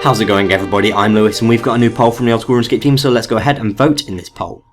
How's it going, everybody? I'm Lewis and we've got a new poll from the Old School RuneScape team, so let's go ahead and vote in this poll.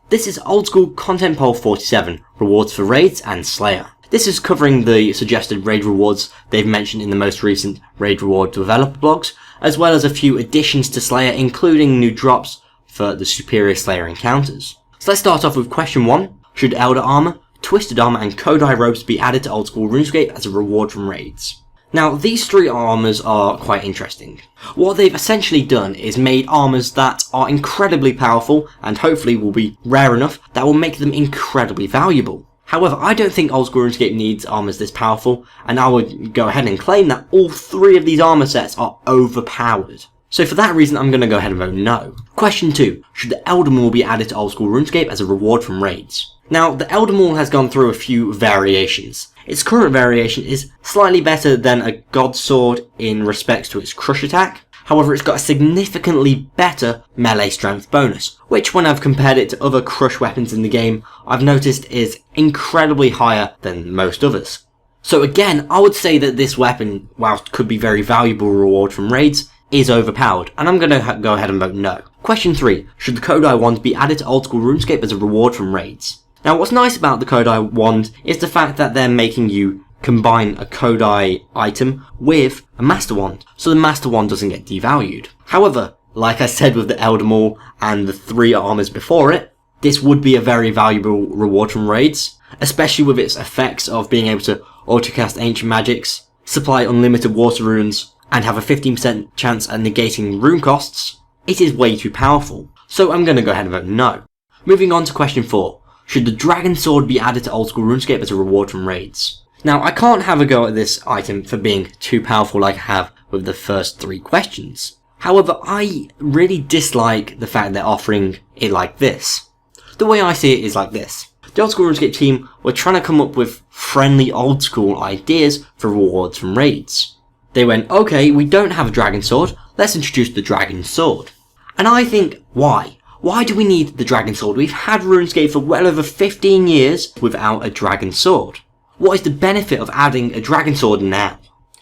This is Old School Content Poll 47, Rewards for Raids and Slayer. This is covering the suggested raid rewards they've mentioned in the most recent raid reward developer blogs, as well as a few additions to Slayer, including new drops for the superior Slayer encounters. So let's start off with question 1. Should Elder Armor, Twisted Armor and Kodai Robes be added to Old School RuneScape as a reward from raids? Now, these three armors are quite interesting. What they've essentially done is made armors that are incredibly powerful and hopefully will be rare enough that will make them incredibly valuable. However, I don't think Old School RuneScape needs armors this powerful, and I would go ahead and claim that all three of these armor sets are overpowered. So for that reason, I'm going to go ahead and vote no. Question 2. Should the Elder Maul be added to Old School RuneScape as a reward from raids? Now, the Elder Maul has gone through a few variations. Its current variation is slightly better than a God Sword in respects to its crush attack. However, it's got a significantly better melee strength bonus, which when I've compared it to other crush weapons in the game, I've noticed is incredibly higher than most others. So again, I would say that this weapon, whilst could be very valuable reward from raids, is overpowered, and I'm going to go ahead and vote no. Question 3. Should the Kodai Wand be added to Old School RuneScape as a reward from raids? Now, what's nice about the Kodai Wand is the fact that they're making you combine a Kodai item with a Master Wand, so the Master Wand doesn't get devalued. However, like I said with the Elder Maul and the three armors before it, this would be a very valuable reward from raids, especially with its effects of being able to autocast ancient magics, supply unlimited water runes, and have a 15% chance at negating rune costs. It is way too powerful, so I'm going to go ahead and vote no. Moving on to question 4. Should the Dragon Sword be added to Old School RuneScape as a reward from raids? Now, I can't have a go at this item for being too powerful like I have with the first 3 questions. However, I really dislike the fact they're offering it like this. The way I see it is like this. The Old School RuneScape team were trying to come up with friendly old school ideas for rewards from raids. They went, okay, we don't have a Dragon Sword, let's introduce the Dragon Sword. And I think, why? Why do we need the Dragon Sword? We've had RuneScape for well over 15 years without a Dragon Sword. What is the benefit of adding a Dragon Sword now?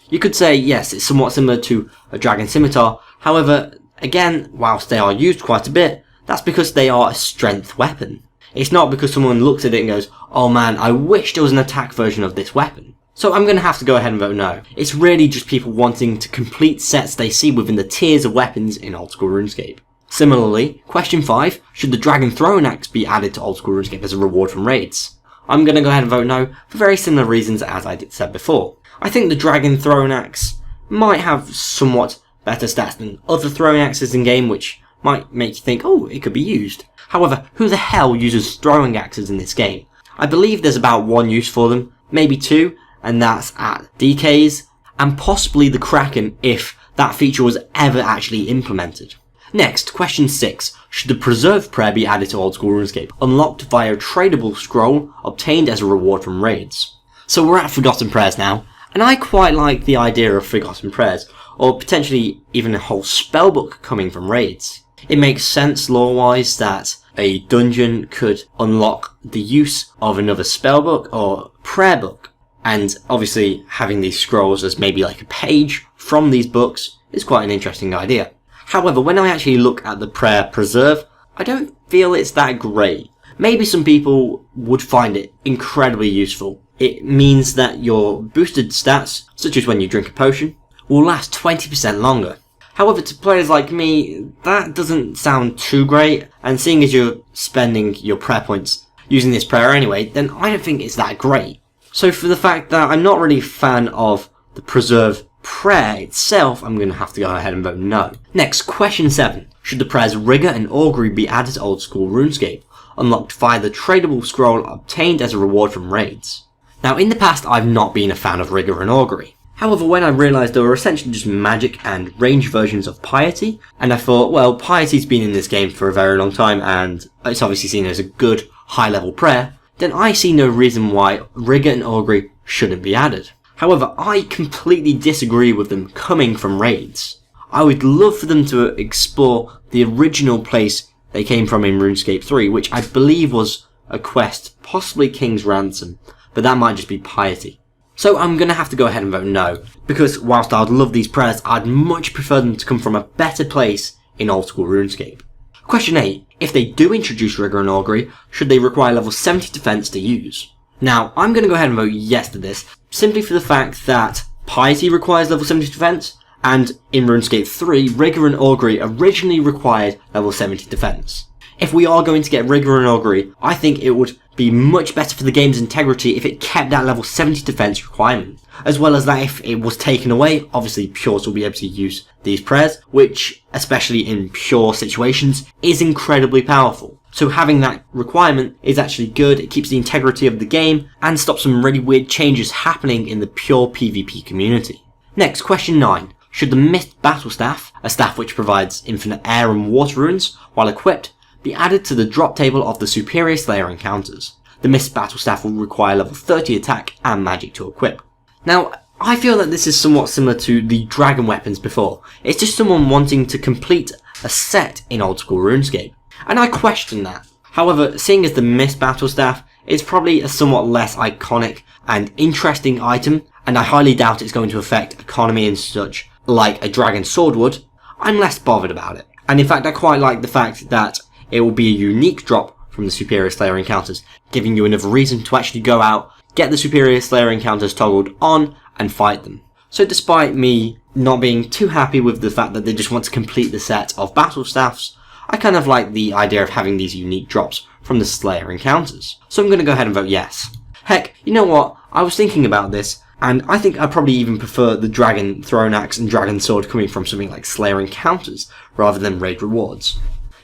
You could say, yes, it's somewhat similar to a Dragon Scimitar. However, again, whilst they are used quite a bit, that's because they are a strength weapon. It's not because someone looks at it and goes, oh man, I wish there was an attack version of this weapon. So I'm going to have to go ahead and vote no. It's really just people wanting to complete sets they see within the tiers of weapons in Old School RuneScape. Similarly, question 5, should the Dragon Throwing Axe be added to Old School RuneScape as a reward from raids? I'm going to go ahead and vote no for very similar reasons as I said before. I think the Dragon Throwing Axe might have somewhat better stats than other throwing axes in game, which might make you think, oh, it could be used. However, who the hell uses throwing axes in this game? I believe there's about 1 use for them, maybe 2, and that's at DKs, and possibly the Kraken if that feature was ever actually implemented. Next, question 6. Should the Preserve Prayer be added to Old School RuneScape, unlocked via a tradable scroll obtained as a reward from raids? So we're at Forgotten Prayers now, and I quite like the idea of Forgotten Prayers, or potentially even a whole spellbook coming from raids. It makes sense lore-wise that a dungeon could unlock the use of another spellbook or prayer book, and obviously having these scrolls as maybe like a page from these books is quite an interesting idea. However, when I actually look at the Prayer Preserve, I don't feel it's that great. Maybe some people would find it incredibly useful. It means that your boosted stats, such as when you drink a potion, will last 20% longer. However, to players like me, that doesn't sound too great, and seeing as you're spending your prayer points using this prayer anyway, then I don't think it's that great. So for the fact that I'm not really a fan of the Preserve Prayer itself, I'm going to have to go ahead and vote no. Next, question 7. Should the prayers Rigor and Augury be added to Old School RuneScape, unlocked via the tradable scroll obtained as a reward from raids? Now, in the past, I've not been a fan of Rigor and Augury. However, when I realised they were essentially just magic and range versions of Piety, and I thought, well, Piety's been in this game for a very long time, and it's obviously seen as a good, high-level prayer, then I see no reason why Rigor and Augury shouldn't be added. However, I completely disagree with them coming from raids. I would love for them to explore the original place they came from in RuneScape 3, which I believe was a quest, possibly King's Ransom, but that might just be Piety. So I'm going to have to go ahead and vote no, because whilst I'd love these prayers, I'd much prefer them to come from a better place in Old School RuneScape. Question 8. If they do introduce Rigor and Augury, should they require level 70 defense to use? Now, I'm going to go ahead and vote yes to this, simply for the fact that Piety requires level 70 defense, and in RuneScape 3, Rigor and Augury originally required level 70 defense. If we are going to get Rigor and Augury, I think it would be much better for the game's integrity if it kept that level 70 defense requirement. As well as that, if it was taken away, obviously Pures will be able to use these prayers, which, especially in pure situations, is incredibly powerful. So having that requirement is actually good, it keeps the integrity of the game, and stops some really weird changes happening in the pure PvP community. Next, question 9. Should the Mist Battle Staff, a staff which provides infinite air and water runes, while equipped, be added to the drop table of the Superior Slayer encounters? The Mist Battle Staff will require level 30 attack and magic to equip. Now, I feel that this is somewhat similar to the dragon weapons before. It's just someone wanting to complete a set in Old School RuneScape, and I question that. However, seeing as the Mist Battle Staff is probably a somewhat less iconic and interesting item, and I highly doubt it's going to affect economy and such like a dragon sword would, I'm less bothered about it. And in fact, I quite like the fact that it will be a unique drop from the Superior Slayer encounters, giving you another reason to actually go out, get the Superior Slayer encounters toggled on, and fight them. So despite me not being too happy with the fact that they just want to complete the set of battle staffs, I kind of like the idea of having these unique drops from the Slayer encounters. So I'm going to go ahead and vote yes. Heck, you know what? I was thinking about this, and I think I probably even prefer the Dragon Throne Axe and Dragon Sword coming from something like Slayer encounters rather than raid rewards.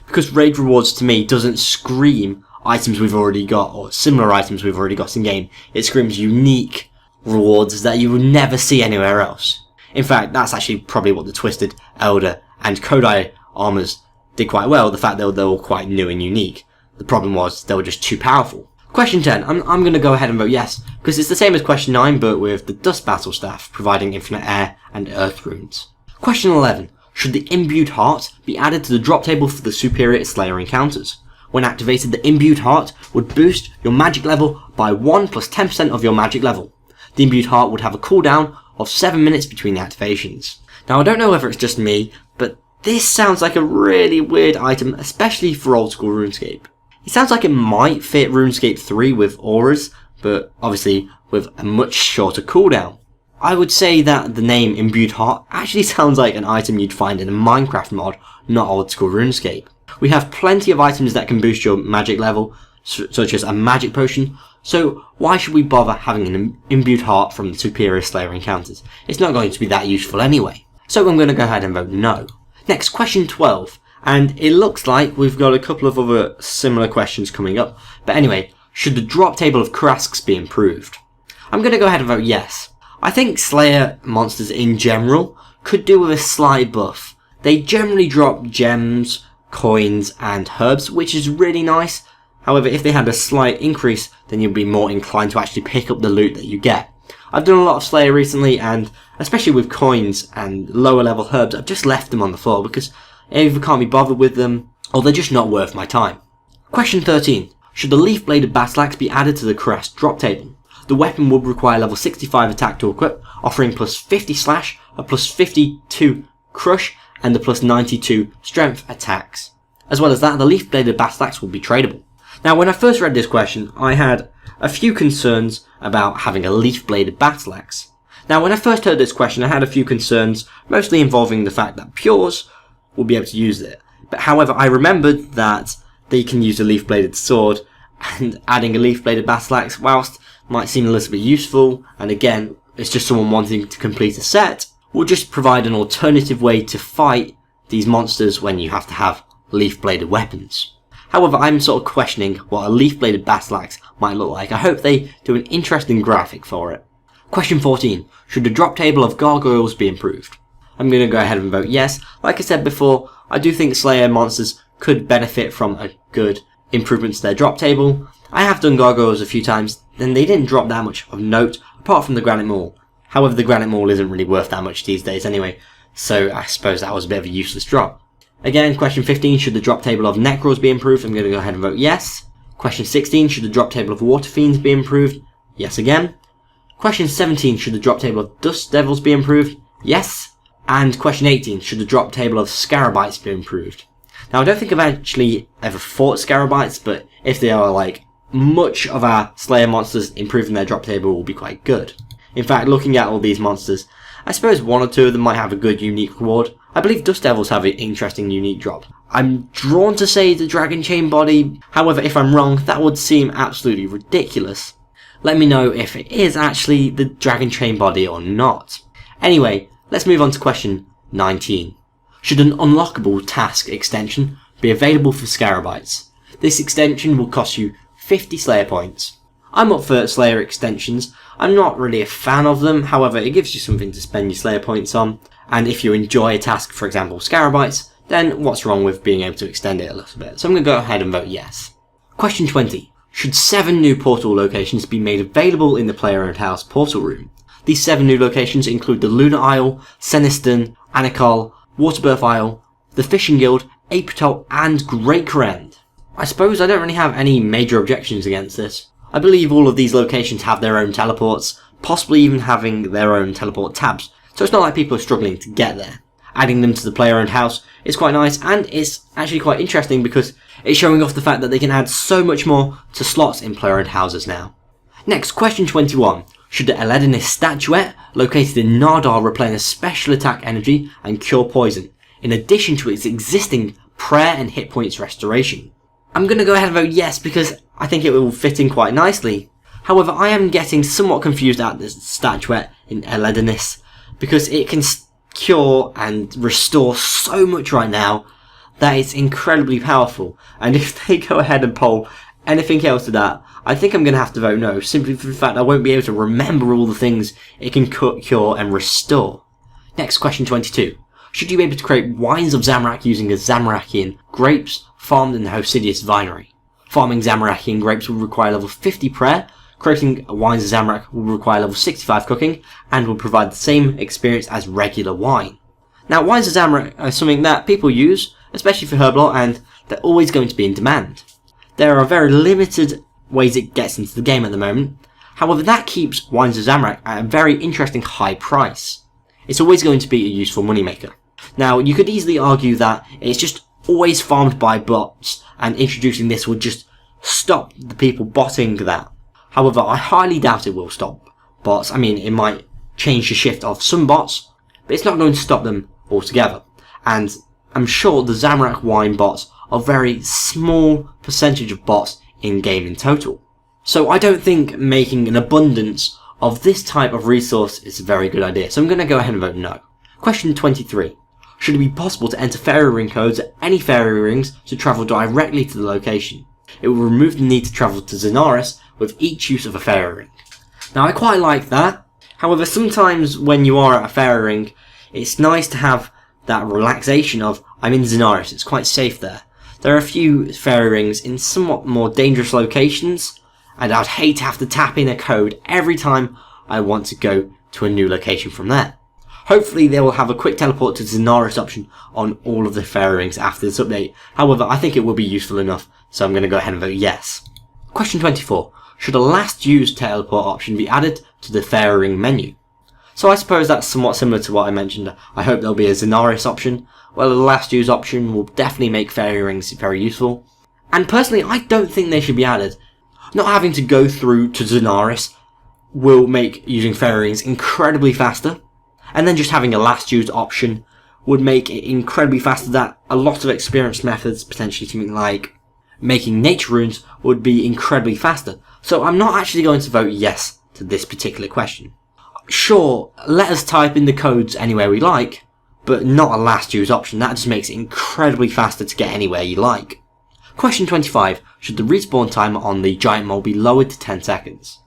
Because raid rewards to me doesn't scream items we've already got or similar items we've already got in game. It screams unique rewards that you will never see anywhere else. In fact, that's actually probably what the Twisted, Elder and Kodai armors did quite well, the fact that they were quite new and unique. The problem was they were just too powerful. Question 10, I'm going to go ahead and vote yes, because it's the same as question 9 but with the Dust Battle Staff providing infinite air and earth runes. Question 11. Should the Imbued Heart be added to the drop table for the Superior Slayer encounters? When activated, the Imbued Heart would boost your magic level by 1 plus 10% of your magic level. The Imbued Heart would have a cooldown of 7 minutes between the activations. Now I don't know whether it's just me, but this sounds like a really weird item, especially for Old School RuneScape. It sounds like it might fit RuneScape 3 with auras, but obviously with a much shorter cooldown. I would say that the name Imbued Heart actually sounds like an item you'd find in a Minecraft mod, not Old School RuneScape. We have plenty of items that can boost your magic level, such as a magic potion, so why should we bother having an Imbued Heart from the Superior Slayer encounters? It's not going to be that useful anyway. So I'm going to go ahead and vote no. Next, question 12, and it looks like we've got a couple of other similar questions coming up, but anyway, should the drop table of Krasks be improved? I'm going to go ahead and vote yes. I think Slayer monsters in general could do with a slight buff. They generally drop gems, coins and herbs, which is really nice. However, if they had a slight increase, then you'll be more inclined to actually pick up the loot that you get. I've done a lot of Slayer recently, and especially with coins and lower level herbs, I've just left them on the floor because I either can't be bothered with them, or they're just not worth my time. Question 13. Should the Leaf Bladed Battle Axe be added to the Krask drop table? The weapon would require level 65 attack to equip, offering plus 50 slash, a plus 52 crush, and the plus 92 strength attacks. As well as that, the Leaf Bladed Battle Axe will be tradable. Now, when I first read this question, I had a few concerns about having a Leaf Bladed Battle Axe. Now, when I first heard this question, I had a few concerns, mostly involving the fact that Pures will be able to use it. But however, I remembered that they can use a Leaf Bladed Sword, and adding a Leaf Bladed Battle Axe, whilst might seem a little bit useful, and again, it's just someone wanting to complete a set, will just provide an alternative way to fight these monsters when you have to have leaf bladed weapons. However, I'm sort of questioning what a leaf bladed battle axe might look like. I hope they do an interesting graphic for it. Question 14. Should the drop table of gargoyles be improved? I'm going to go ahead and vote yes. Like I said before, I do think Slayer monsters could benefit from a good improvement to their drop table. I have done gargoyles a few times, and they didn't drop that much of note, apart from the Granite Maul. However, the Granite Maul isn't really worth that much these days anyway, so I suppose that was a bit of a useless drop. Again, question 15, should the drop table of Necros be improved? I'm going to go ahead and vote yes. Question 16, should the drop table of Water Fiends be improved? Yes again. Question 17, should the drop table of Dust Devils be improved? Yes. And question 18, should the drop table of Scarabites be improved? Now I don't think I've actually ever fought Scarabites, but if they are like much of our Slayer monsters, improving their drop table will be quite good. In fact, looking at all these monsters, I suppose one or two of them might have a good unique reward. I believe Dust Devils have an interesting unique drop. I'm drawn to say the Dragon Chain Body, however if I'm wrong that would seem absolutely ridiculous. Let me know if it is actually the Dragon Chain Body or not. Anyway, let's move on to question 19. Should an unlockable task extension be available for Scarabites? This extension will cost you 50 Slayer points. I'm up for Slayer extensions. I'm not really a fan of them, however it gives you something to spend your Slayer points on, and if you enjoy a task, for example Scarabites, then what's wrong with being able to extend it a little bit? So I'm going to go ahead and vote yes. Question 20. Should 7 new portal locations be made available in the player-owned house portal room? These 7 new locations include the Lunar Isle, Seniston, Anakal, Waterbirth Isle, the Fishing Guild, Apatol, and Great Corrend. I suppose I don't really have any major objections against this. I believe all of these locations have their own teleports, possibly even having their own teleport tabs, so it's not like people are struggling to get there. Adding them to the player-owned house is quite nice, and it's actually quite interesting because it's showing off the fact that they can add so much more to slots in player-owned houses now. Next, question 21. Should the Eledinis statuette located in Nardar replenish special attack energy and cure poison, in addition to its existing prayer and hit points restoration? I'm going to go ahead and vote yes because I think it will fit in quite nicely. However, I am getting somewhat confused at this statuette in Eledinis because it can cure and restore so much right now that it's incredibly powerful, and if they go ahead and poll anything else to that, I think I'm going to have to vote no, simply for the fact I won't be able to remember all the things it can cure and restore. Next, question 22. Should you be able to create wines of Zamorak using a Zamarakian grapes farmed in the Hosidius Vinery? Farming Zamarakian grapes will require level 50 prayer, creating wines of Zamorak will require level 65 cooking, and will provide the same experience as regular wine. Now, wines of Zamorak are something that people use, especially for Herblore, and they're always going to be in demand. There are very limited ways it gets into the game at the moment, however that keeps wines of Zamorak at a very interesting high price. It's always going to be a useful moneymaker. Now, you could easily argue that it's just always farmed by bots, and introducing this would just stop the people botting that. However, I highly doubt it will stop bots. I mean, it might change the shift of some bots, but it's not going to stop them altogether. And I'm sure the Zamorak wine bots are a very small percentage of bots in game in total. So I don't think making an abundance of this type of resource is a very good idea. So I'm going to go ahead and vote no. Question 23. Should it be possible to enter fairy ring codes at any fairy rings to travel directly to the location? It will remove the need to travel to Zenaris with each use of a fairy ring. Now I quite like that. However, sometimes when you are at a fairy ring, it's nice to have that relaxation of, I'm in Zenaris, it's quite safe there. There are a few fairy rings in somewhat more dangerous locations, and I'd hate to have to tap in a code every time I want to go to a new location from there. Hopefully they will have a quick teleport to Zenaris option on all of the fairy rings after this update. However, I think it will be useful enough, so I'm going to go ahead and vote yes. Question 24. Should a last used teleport option be added to the fairy ring menu? So I suppose that's somewhat similar to what I mentioned. I hope there'll be a Zenaris option. Well, the last use option will definitely make fairy rings very useful. And personally, I don't think they should be added. Not having to go through to Zenaris will make using fairy rings incredibly faster. And then just having a last use option would make it incredibly faster that a lot of experienced methods, potentially something like making nature runes, would be incredibly faster. So I'm not actually going to vote yes to this particular question. Sure, let us type in the codes anywhere we like, but not a last use option. That just makes it incredibly faster to get anywhere you like. Question 25. Should the respawn timer on the giant mole be lowered to 10 seconds?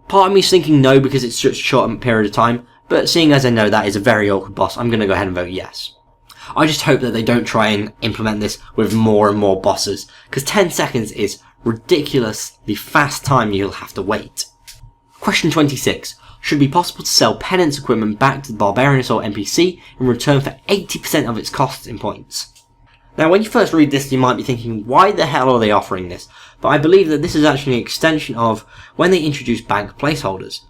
Part of me is thinking no because it's such a short period of time, but seeing as I know that is a very awkward boss, I'm going to go ahead and vote yes. I just hope that they don't try and implement this with more and more bosses, because 10 seconds is ridiculously fast time you'll have to wait. Question 26. Should it be possible to sell penance equipment back to the Barbarian Assault NPC in return for 80% of its costs in points? Now when you first read this you might be thinking, why the hell are they offering this? But I believe that this is actually an extension of when they introduced bank placeholders.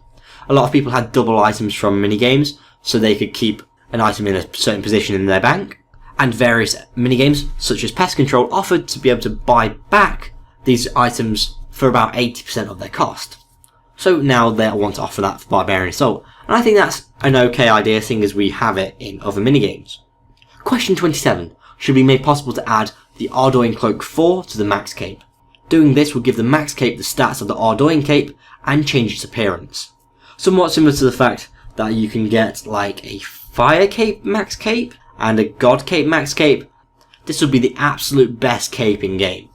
A lot of people had double items from minigames, so they could keep an item in a certain position in their bank. And various minigames, such as Pest Control, offered to be able to buy back these items for about 80% of their cost. So now they want to offer that for Barbarian Assault, and I think that's an okay idea, seeing as we have it in other minigames. Question 27. Should be made possible to add the Ardoin Cloak 4 to the Max Cape. Doing this will give the Max Cape the stats of the Ardoin Cape and change its appearance. Somewhat similar to the fact that you can get like a Fire Cape Max Cape and a God Cape Max Cape. This would be the absolute best cape in game,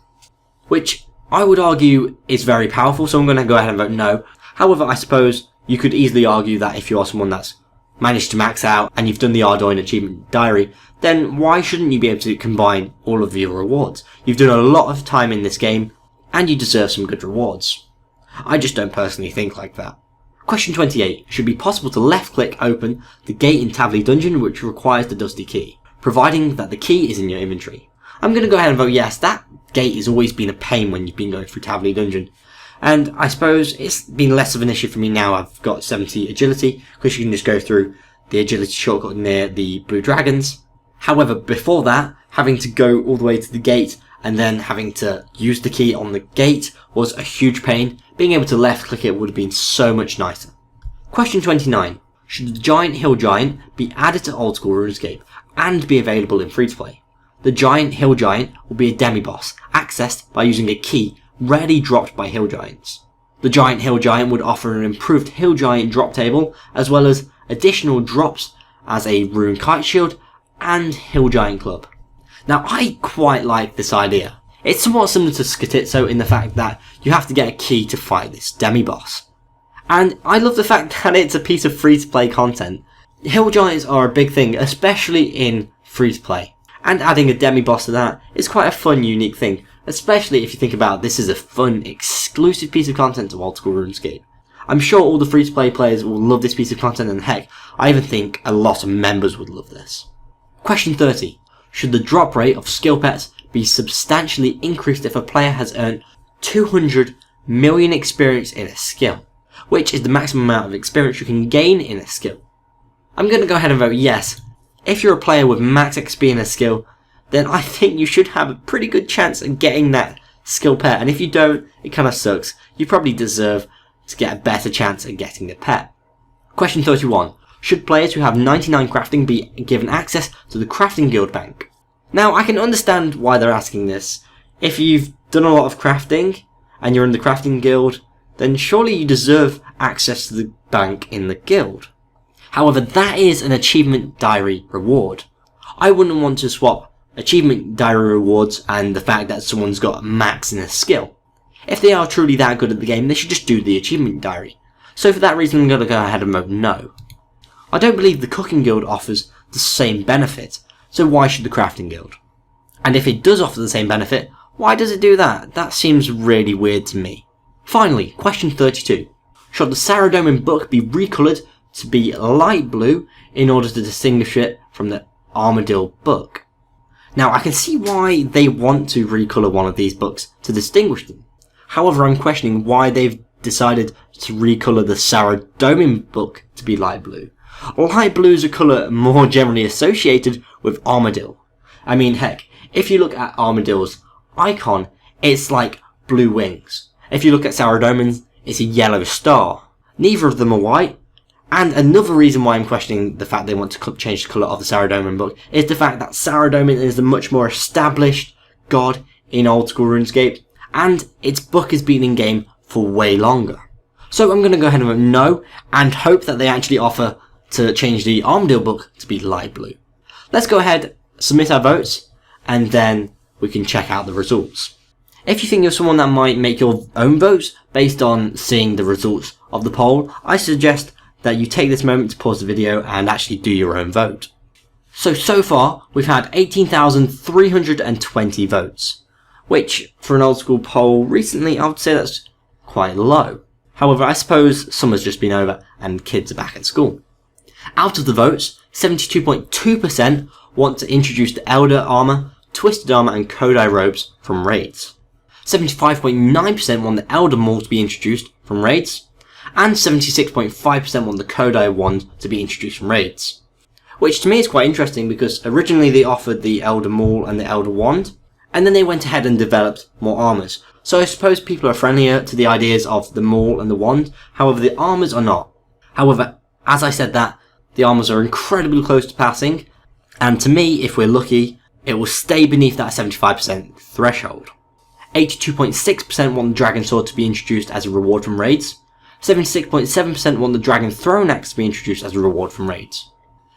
which I would argue is very powerful, so I'm going to go ahead and vote no. However, I suppose you could easily argue that if you are someone that's managed to max out and you've done the Ardoin Achievement Diary, then why shouldn't you be able to combine all of your rewards? You've done a lot of time in this game and you deserve some good rewards. I just don't personally think like that. Question 28. Should be possible to left click open the gate in Tavley Dungeon which requires the Dusty Key, providing that the key is in your inventory. I'm going to go ahead and vote yes. That gate has always been a pain when you've been going through Tavley Dungeon. And I suppose it's been less of an issue for me now. I've got 70 agility, because you can just go through the agility shortcut near the Blue Dragons. However, before that, having to go all the way to the gate and then having to use the key on the gate was a huge pain. Being able to left click it would have been so much nicer. Question 29. Should the Giant Hill Giant be added to Old School RuneScape and be available in free-to-play? The Giant Hill Giant will be a demi-boss, accessed by using a key rarely dropped by Hill Giants. The Giant Hill Giant would offer an improved Hill Giant drop table, as well as additional drops as a Rune Kite Shield and Hill Giant Club. Now, I quite like this idea. It's somewhat similar to Skititso in the fact that you have to get a key to fight this demi-boss. And I love the fact that it's a piece of free-to-play content. Hill Giants are a big thing, especially in free-to-play. And adding a demi-boss to that is quite a fun, unique thing. Especially if you think about this is a fun, exclusive piece of content to Old School RuneScape. I'm sure all the free-to-play players will love this piece of content, and heck, I even think a lot of members would love this. Question 30. Should the drop rate of skill pets be substantially increased if a player has earned 200 million experience in a skill, which is the maximum amount of experience you can gain in a skill? I'm going to go ahead and vote yes. If you're a player with max XP in a skill, then I think you should have a pretty good chance of getting that skill pet, and if you don't, it kind of sucks. You probably deserve to get a better chance at getting the pet. Question 31. Should players who have 99 crafting be given access to the Crafting Guild Bank? Now, I can understand why they're asking this. If you've done a lot of crafting, and you're in the Crafting Guild, then surely you deserve access to the bank in the guild. However, that is an Achievement Diary reward. I wouldn't want to swap Achievement Diary rewards and the fact that someone's got max in a skill. If they are truly that good at the game, they should just do the Achievement Diary. So for that reason, I'm going to go ahead and vote no. I don't believe the Cooking Guild offers the same benefit, so why should the Crafting Guild? And if it does offer the same benefit, why does it do that? That seems really weird to me. Finally, question 32. Should the Saradomin book be recoloured to be light blue in order to distinguish it from the Armadillo book? Now, I can see why they want to recolour one of these books to distinguish them. However, I'm questioning why they've decided to recolour the Saradomin book to be light blue. Light blue is a colour more generally associated with Armadillo. I mean, heck, if you look at Armadillo's icon, it's like blue wings. If you look at Saradomin's, it's a yellow star. Neither of them are white. And another reason why I'm questioning the fact they want to change the colour of the Saradomin book is the fact that Saradomin is a much more established god in Old School RuneScape, and its book has been in game for way longer. So I'm going to go ahead and vote no, and hope that they actually offer to change the Armadillo book to be light blue. Let's go ahead, submit our votes, and then we can check out the results. If you think you're someone that might make your own votes based on seeing the results of the poll, I suggest that you take this moment to pause the video and actually do your own vote. So far, we've had 18,320 votes, which, for an old school poll recently, I would say that's quite low. However, I suppose summer's just been over and kids are back at school. Out of the votes, 72.2% want to introduce the Elder Armor, Twisted Armor and Kodai Robes from raids. 75.9% want the Elder Maul to be introduced from raids, and 76.5% want the Kodai wand to be introduced from raids. Which to me is quite interesting because originally they offered the Elder Maul and the Elder Wand, and then they went ahead and developed more armors. So I suppose people are friendlier to the ideas of the Maul and the Wand, however the armors are not. However, as I said that, the armors are incredibly close to passing, and to me, if we're lucky, it will stay beneath that 75% threshold. 82.6% want the Dragon Sword to be introduced as a reward from raids. 76.7% want the Dragon Throne Axe to be introduced as a reward from raids.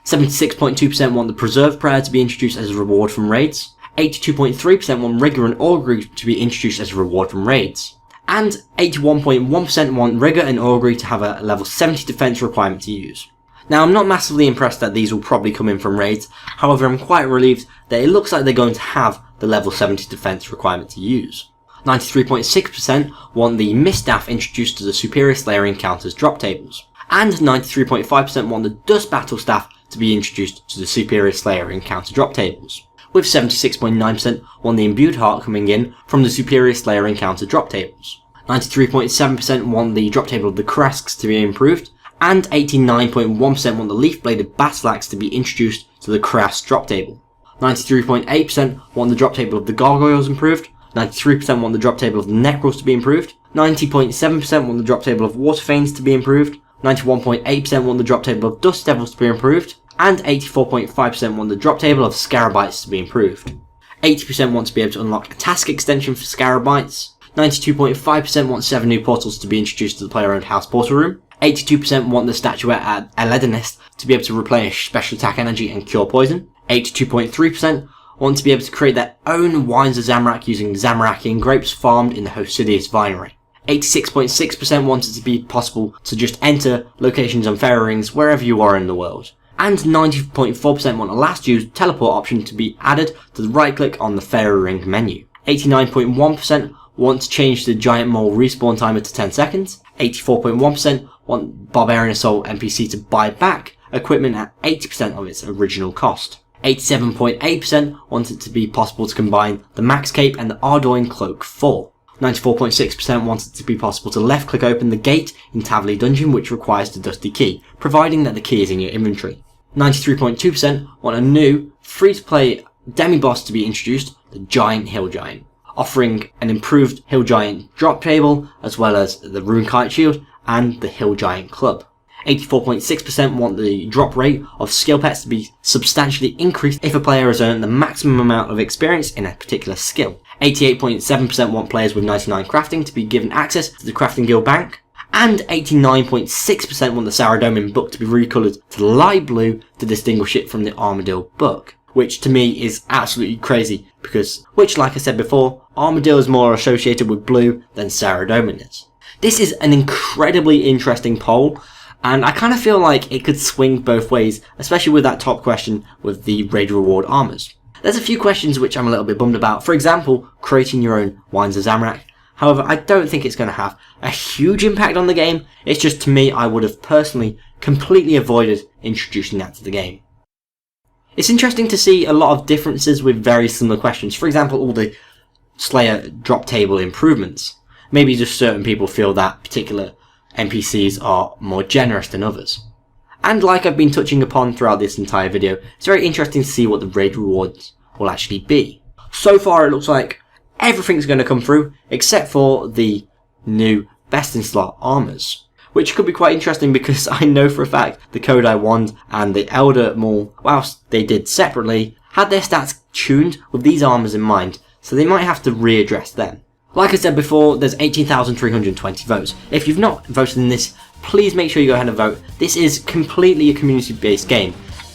76.2% want the Preserve Prayer to be introduced as a reward from raids. 82.3% want Rigor and Augury to be introduced as a reward from raids. And 81.1% want Rigor and Augury to have a level 70 defense requirement to use. Now, I'm not massively impressed that these will probably come in from raids, however I'm quite relieved that it looks like they're going to have the level 70 defense requirement to use. 93.6% want the Miststaff introduced to the Superior Slayer encounters drop tables. And 93.5% want the Dust Battle Staff to be introduced to the Superior Slayer encounter drop tables. With 76.9% want the Imbued Heart coming in from the Superior Slayer encounter drop tables. 93.7% want the drop table of the Kresks to be improved, and 89.1% want the Leaf Bladed Battle Axe to be introduced to the Krask drop table. 93.8% want the drop table of the Gargoyles improved, 93% want the drop table of the Necrals to be improved, 90.7% want the drop table of Waterfanes to be improved, 91.8% want the drop table of Dust Devils to be improved, and 84.5% want the drop table of Scarabites to be improved. 80% want to be able to unlock a task extension for Scarabites, 92.5% want 7 new portals to be introduced to the player-owned house portal room, 82% want the statuette at Eledonist to be able to replenish special attack energy and cure poison, 82.3% want to be able to create their own Wines of Zamorak using Zamarakian grapes farmed in the Hosidius Vinery. 86.6% want it to be possible to just enter locations on Fairy Rings wherever you are in the world. And 90.4% want a last use teleport option to be added to the right click on the Fairy Ring menu. 89.1% want to change the Giant Mole respawn timer to 10 seconds. 84.1% want Barbarian Assault NPC to buy back equipment at 80% of its original cost. 87.8% want it to be possible to combine the Max Cape and the Ardoin Cloak 4. 94.6% want it to be possible to left click open the gate in Tavli Dungeon which requires the Dusty Key, providing that the key is in your inventory. 93.2% want a new, free-to-play demi-boss to be introduced, the Giant Hill Giant, offering an improved Hill Giant drop table, as well as the Rune Kite Shield and the Hill Giant Club. 84.6% want the drop rate of skill pets to be substantially increased if a player has earned the maximum amount of experience in a particular skill. 88.7% want players with 99 crafting to be given access to the Crafting Guild Bank. And 89.6% want the Saradomin book to be recoloured to light blue to distinguish it from the Armadillo book. Which to me is absolutely crazy because, like I said before, Armadillo is more associated with blue than Saradomin is. This is an incredibly interesting poll, and I kind of feel like it could swing both ways, especially with that top question with the raid reward armors. There's a few questions which I'm a little bit bummed about. For example, creating your own Wines of Zamorak. However, I don't think it's going to have a huge impact on the game. It's just, to me, I would have personally completely avoided introducing that to the game. It's interesting to see a lot of differences with very similar questions. For example, all the Slayer drop table improvements. Maybe just certain people feel that particular NPCs are more generous than others. And like I've been touching upon throughout this entire video, it's very interesting to see what the raid rewards will actually be. So far it looks like everything's going to come through except for the new best in slot armors, which could be quite interesting because I know for a fact the Kodai Wand and the Elder Maul, whilst they did separately, had their stats tuned with these armors in mind, so they might have to readdress them. Like I said before, there's 18,320 votes. If you've not voted in this, please make sure you go ahead and vote. This is completely a community-based game.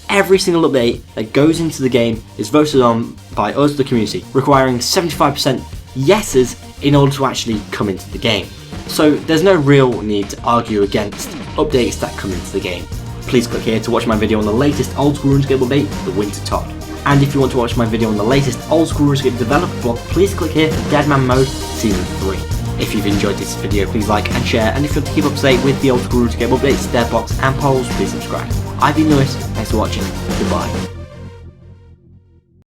Every single update that goes into the game is voted on by us, the community, requiring 75% yeses in order to actually come into the game. So there's no real need to argue against updates that come into the game. Please click here to watch my video on the latest Old School RuneScape update, the Winter Todd. And if you want to watch my video on the latest Old School RuneScape developer blog, please click here for Deadman Mode Season 3. If you've enjoyed this video, please like and share, and if you want to keep up to date with the Old School RuneScape updates, dev box and polls, please subscribe. I've been Lewis, thanks for watching, goodbye.